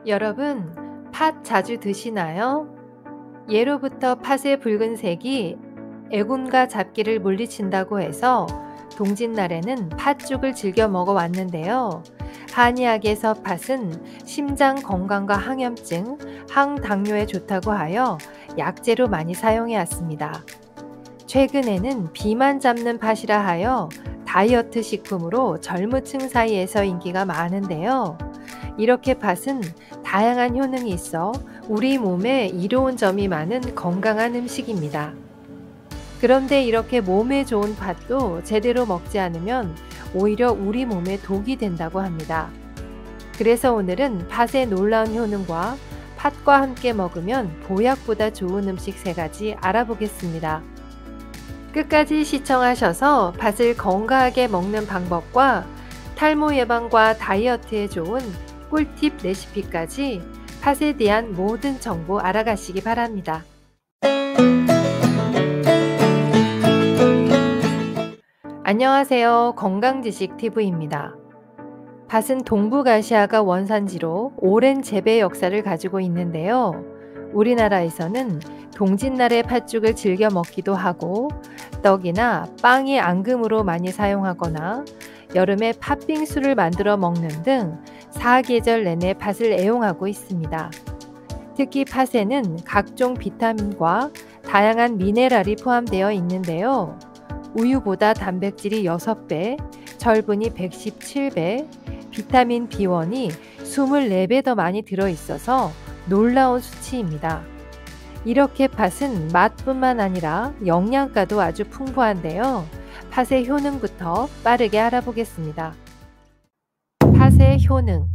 여러분, 팥 자주 드시나요? 예로부터 팥의 붉은색이 애군과 잡기를 물리친다고 해서 동짓날에는 팥죽을 즐겨 먹어왔는데요. 한의학에서 팥은 심장 건강과 항염증, 항당뇨에 좋다고 하여 약재로 많이 사용해 왔습니다. 최근에는 비만 잡는 팥이라 하여 다이어트 식품으로 젊은 층 사이에서 인기가 많은데요. 이렇게 팥은 다양한 효능이 있어 우리 몸에 이로운 점이 많은 건강한 음식입니다. 그런데 이렇게 몸에 좋은 팥도 제대로 먹지 않으면 오히려 우리 몸에 독이 된다고 합니다. 그래서 오늘은 팥의 놀라운 효능과 팥과 함께 먹으면 보약보다 좋은 음식 3가지 알아보겠습니다. 끝까지 시청하셔서 팥을 건강하게 먹는 방법과 탈모 예방과 다이어트에 좋은 꿀팁 레시피까지 팥에 대한 모든 정보 알아가시기 바랍니다. 안녕하세요. 건강지식TV입니다. 팥은 동북아시아가 원산지로 오랜 재배 역사를 가지고 있는데요. 우리나라에서는 동짓날에 팥죽을 즐겨 먹기도 하고 떡이나 빵의 앙금으로 많이 사용하거나 여름에 팥빙수를 만들어 먹는 등 사계절 내내 팥을 애용하고 있습니다. 특히 팥에는 각종 비타민과 다양한 미네랄이 포함되어 있는데요. 우유보다 단백질이 6배, 철분이 117배, 비타민 B1이 24배 더 많이 들어있어서 놀라운 수치입니다. 이렇게 팥은 맛뿐만 아니라 영양가도 아주 풍부한데요. 팥의 효능부터 빠르게 알아보겠습니다. 팥의 효능.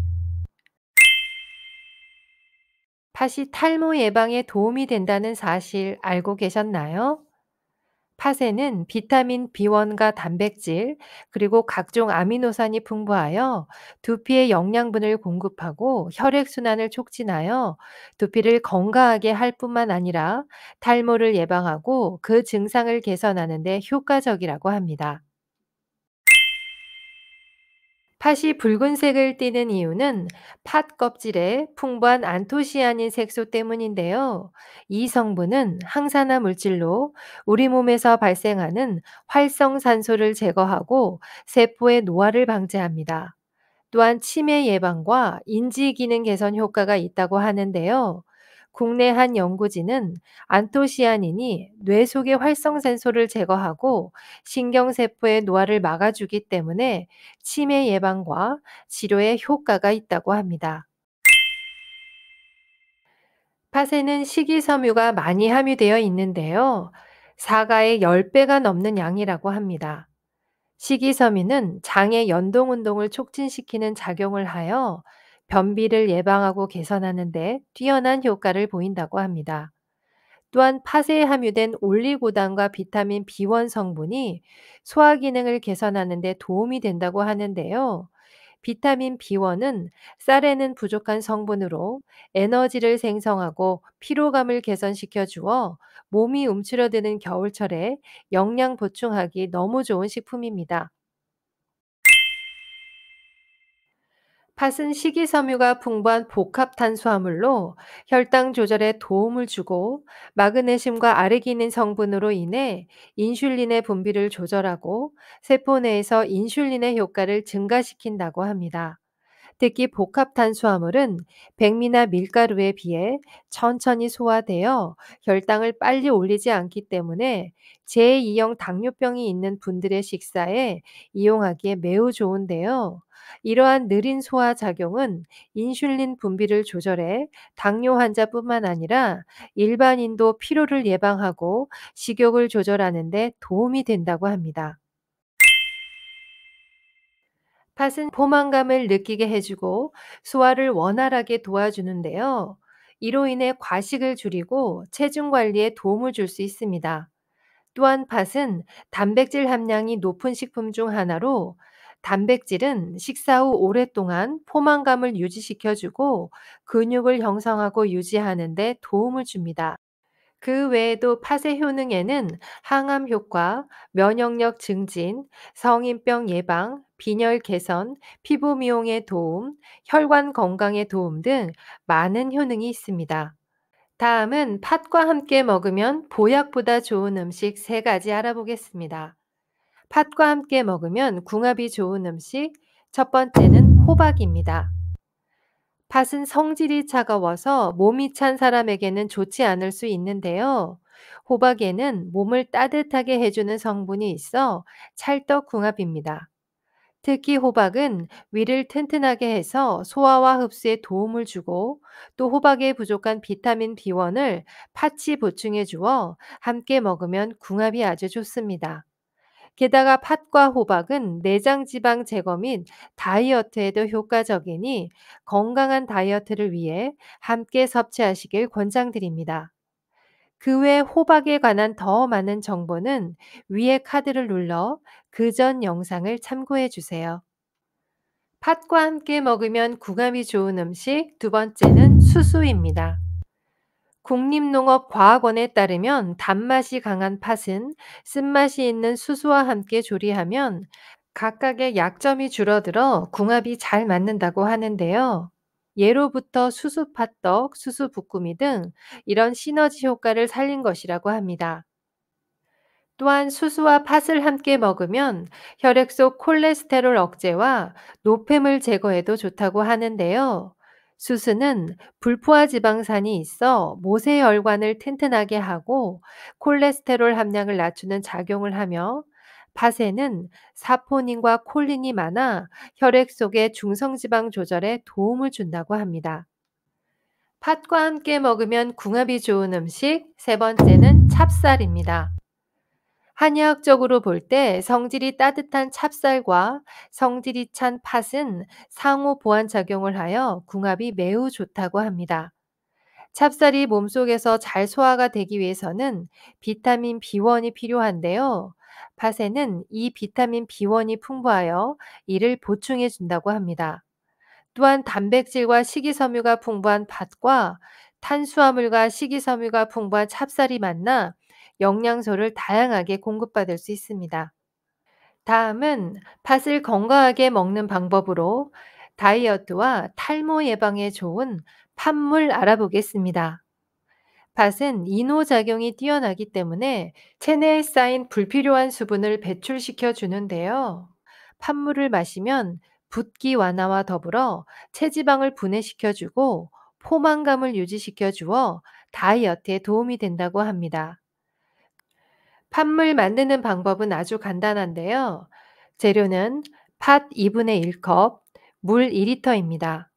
팥이 탈모 예방에 도움이 된다는 사실 알고 계셨나요? 팥에는 비타민 B1과 단백질, 그리고 각종 아미노산이 풍부하여 두피에 영양분을 공급하고 혈액순환을 촉진하여 두피를 건강하게 할 뿐만 아니라 탈모를 예방하고 그 증상을 개선하는 데 효과적이라고 합니다. 팥이 붉은색을 띠는 이유는 팥 껍질에 풍부한 안토시아닌 색소 때문인데요. 이 성분은 항산화 물질로 우리 몸에서 발생하는 활성산소를 제거하고 세포의 노화를 방지합니다. 또한 치매 예방과 인지 기능 개선 효과가 있다고 하는데요. 국내 한 연구진은 안토시아닌이 뇌 속의 활성산소를 제거하고 신경세포의 노화를 막아주기 때문에 치매 예방과 치료에 효과가 있다고 합니다. 팥에는 식이섬유가 많이 함유되어 있는데요. 사과의 10배가 넘는 양이라고 합니다. 식이섬유는 장의 연동 운동을 촉진시키는 작용을 하여 변비를 예방하고 개선하는 데 뛰어난 효과를 보인다고 합니다. 또한 팥에 함유된 올리고당과 비타민 B1 성분이 소화 기능을 개선하는 데 도움이 된다고 하는데요. 비타민 B1은 쌀에는 부족한 성분으로 에너지를 생성하고 피로감을 개선시켜 주어 몸이 움츠러드는 겨울철에 영양 보충하기 너무 좋은 식품입니다. 팥은 식이섬유가 풍부한 복합 탄수화물로 혈당 조절에 도움을 주고 마그네슘과 아르기닌 성분으로 인해 인슐린의 분비를 조절하고 세포 내에서 인슐린의 효과를 증가시킨다고 합니다. 특히 복합 탄수화물은 백미나 밀가루에 비해 천천히 소화되어 혈당을 빨리 올리지 않기 때문에 제2형 당뇨병이 있는 분들의 식사에 이용하기에 매우 좋은데요. 이러한 느린 소화 작용은 인슐린 분비를 조절해 당뇨 환자뿐만 아니라 일반인도 피로를 예방하고 식욕을 조절하는 데 도움이 된다고 합니다. 팥은 포만감을 느끼게 해주고 소화를 원활하게 도와주는데요. 이로 인해 과식을 줄이고 체중 관리에 도움을 줄 수 있습니다. 또한 팥은 단백질 함량이 높은 식품 중 하나로 단백질은 식사 후 오랫동안 포만감을 유지시켜주고 근육을 형성하고 유지하는 데 도움을 줍니다. 그 외에도 팥의 효능에는 항암 효과, 면역력 증진, 성인병 예방, 빈혈 개선, 피부 미용에 도움, 혈관 건강에 도움 등 많은 효능이 있습니다. 다음은 팥과 함께 먹으면 보약보다 좋은 음식 세 가지 알아보겠습니다. 팥과 함께 먹으면 궁합이 좋은 음식, 첫 번째는 호박입니다. 팥은 성질이 차가워서 몸이 찬 사람에게는 좋지 않을 수 있는데요. 호박에는 몸을 따뜻하게 해주는 성분이 있어 찰떡궁합입니다. 특히 호박은 위를 튼튼하게 해서 소화와 흡수에 도움을 주고 또 호박에 부족한 비타민 B1을 팥이 보충해 주어 함께 먹으면 궁합이 아주 좋습니다. 게다가 팥과 호박은 내장 지방 제거 및 다이어트에도 효과적이니 건강한 다이어트를 위해 함께 섭취하시길 권장드립니다. 그 외 호박에 관한 더 많은 정보는 위에 카드를 눌러 그 전 영상을 참고해 주세요. 팥과 함께 먹으면 궁합이 좋은 음식 두 번째는 수수입니다. 국립농업과학원에 따르면 단맛이 강한 팥은 쓴맛이 있는 수수와 함께 조리하면 각각의 약점이 줄어들어 궁합이 잘 맞는다고 하는데요. 예로부터 수수팥떡, 수수부꾸미 등 이런 시너지 효과를 살린 것이라고 합니다. 또한 수수와 팥을 함께 먹으면 혈액 속 콜레스테롤 억제와 노폐물 제거에도 좋다고 하는데요. 수수는 불포화 지방산이 있어 모세혈관을 튼튼하게 하고 콜레스테롤 함량을 낮추는 작용을 하며 팥에는 사포닌과 콜린이 많아 혈액 속의 중성지방 조절에 도움을 준다고 합니다. 팥과 함께 먹으면 궁합이 좋은 음식 세 번째는 찹쌀입니다. 한의학적으로 볼 때 성질이 따뜻한 찹쌀과 성질이 찬 팥은 상호 보완 작용을 하여 궁합이 매우 좋다고 합니다. 찹쌀이 몸속에서 잘 소화가 되기 위해서는 비타민 B1이 필요한데요. 팥에는 이 비타민 B1이 풍부하여 이를 보충해 준다고 합니다. 또한 단백질과 식이섬유가 풍부한 팥과 탄수화물과 식이섬유가 풍부한 찹쌀이 만나 영양소를 다양하게 공급받을 수 있습니다. 다음은 팥을 건강하게 먹는 방법으로 다이어트와 탈모 예방에 좋은 팥물 알아보겠습니다. 팥은 이노작용이 뛰어나기 때문에 체내에 쌓인 불필요한 수분을 배출시켜 주는데요. 팥물을 마시면 붓기 완화와 더불어 체지방을 분해시켜 주고 포만감을 유지시켜 주어 다이어트에 도움이 된다고 합니다. 팥물 만드는 방법은 아주 간단한데요. 재료는 팥 2분의 1컵, 물 2리터입니다.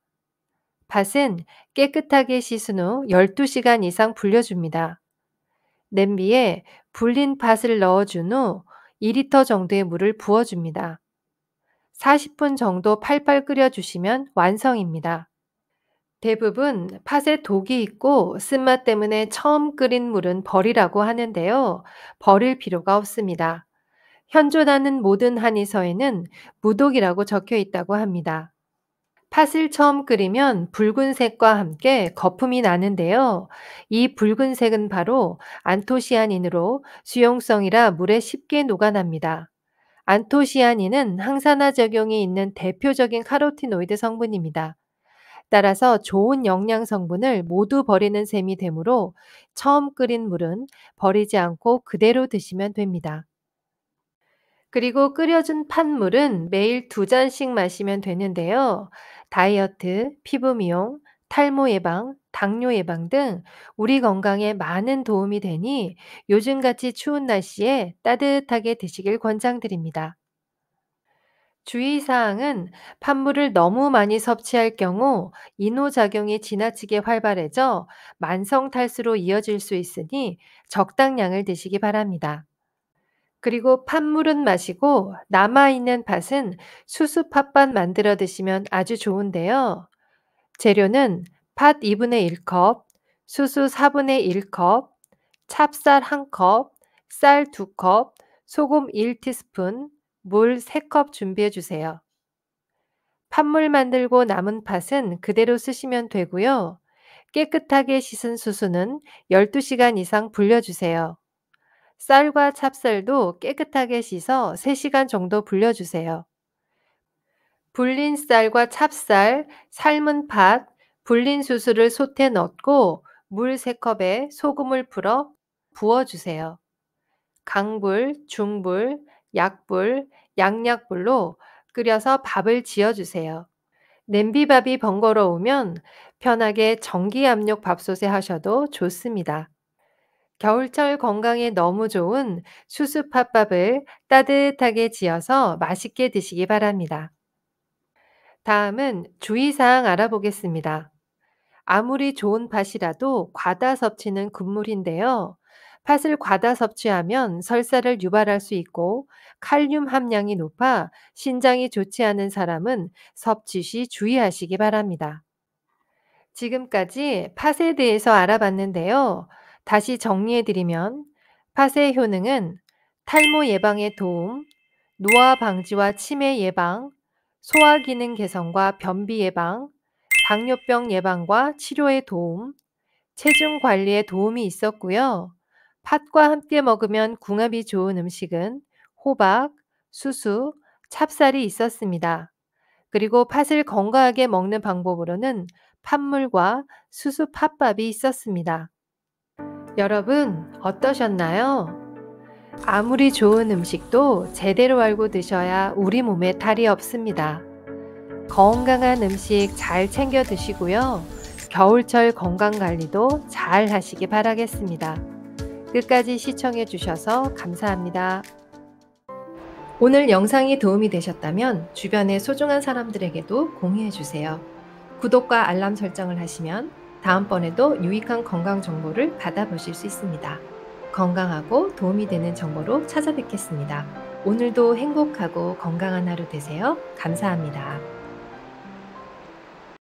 팥은 깨끗하게 씻은 후 12시간 이상 불려줍니다. 냄비에 불린 팥을 넣어준 후 2리터 정도의 물을 부어줍니다. 40분 정도 팔팔 끓여주시면 완성입니다. 대부분 팥에 독이 있고 쓴맛 때문에 처음 끓인 물은 버리라고 하는데요. 버릴 필요가 없습니다. 현존하는 모든 한의서에는 무독이라고 적혀 있다고 합니다. 팥을 처음 끓이면 붉은색과 함께 거품이 나는데요. 이 붉은색은 바로 안토시아닌으로 수용성이라 물에 쉽게 녹아납니다. 안토시아닌은 항산화 작용이 있는 대표적인 카로티노이드 성분입니다. 따라서 좋은 영양 성분을 모두 버리는 셈이 되므로 처음 끓인 물은 버리지 않고 그대로 드시면 됩니다. 그리고 끓여준 팥물은 매일 2잔씩 마시면 되는데요. 다이어트, 피부 미용, 탈모 예방, 당뇨 예방 등 우리 건강에 많은 도움이 되니 요즘같이 추운 날씨에 따뜻하게 드시길 권장드립니다. 주의사항은 팥물을 너무 많이 섭취할 경우 이노작용이 지나치게 활발해져 만성 탈수로 이어질 수 있으니 적당량을 드시기 바랍니다. 그리고 팥물은 마시고 남아있는 팥은 수수 팥밥 만들어 드시면 아주 좋은데요. 재료는 팥 2분의 1컵, 수수 4분의 1컵, 찹쌀 1컵, 쌀 2컵, 소금 1티스푼, 물 3컵 준비해 주세요. 팥물 만들고 남은 팥은 그대로 쓰시면 되고요. 깨끗하게 씻은 수수는 12시간 이상 불려주세요. 쌀과 찹쌀도 깨끗하게 씻어 3시간 정도 불려주세요. 불린 쌀과 찹쌀, 삶은 팥, 불린 수수를 솥에 넣고 물 3컵에 소금을 풀어 부어주세요. 강불, 중불, 약불, 양약불로 끓여서 밥을 지어주세요. 냄비밥이 번거로우면 편하게 전기압력 밥솥에 하셔도 좋습니다. 겨울철 건강에 너무 좋은 수수팥밥을 따뜻하게 지어서 맛있게 드시기 바랍니다. 다음은 주의사항 알아보겠습니다. 아무리 좋은 팥이라도 과다 섭취는 금물인데요. 팥을 과다 섭취하면 설사를 유발할 수 있고 칼륨 함량이 높아 신장이 좋지 않은 사람은 섭취 시 주의하시기 바랍니다. 지금까지 팥에 대해서 알아봤는데요. 다시 정리해드리면 팥의 효능은 탈모 예방에 도움, 노화 방지와 치매 예방, 소화 기능 개선과 변비 예방, 당뇨병 예방과 치료에 도움, 체중 관리에 도움이 있었고요. 팥과 함께 먹으면 궁합이 좋은 음식은 호박, 수수, 찹쌀이 있었습니다. 그리고 팥을 건강하게 먹는 방법으로는 팥물과 수수 팥밥이 있었습니다. 여러분, 어떠셨나요? 아무리 좋은 음식도 제대로 알고 드셔야 우리 몸에 탈이 없습니다. 건강한 음식 잘 챙겨 드시고요. 겨울철 건강 관리도 잘 하시기 바라겠습니다. 끝까지 시청해 주셔서 감사합니다. 오늘 영상이 도움이 되셨다면 주변의 소중한 사람들에게도 공유해 주세요. 구독과 알람 설정을 하시면 다음번에도 유익한 건강 정보를 받아보실 수 있습니다. 건강하고 도움이 되는 정보로 찾아뵙겠습니다. 오늘도 행복하고 건강한 하루 되세요. 감사합니다.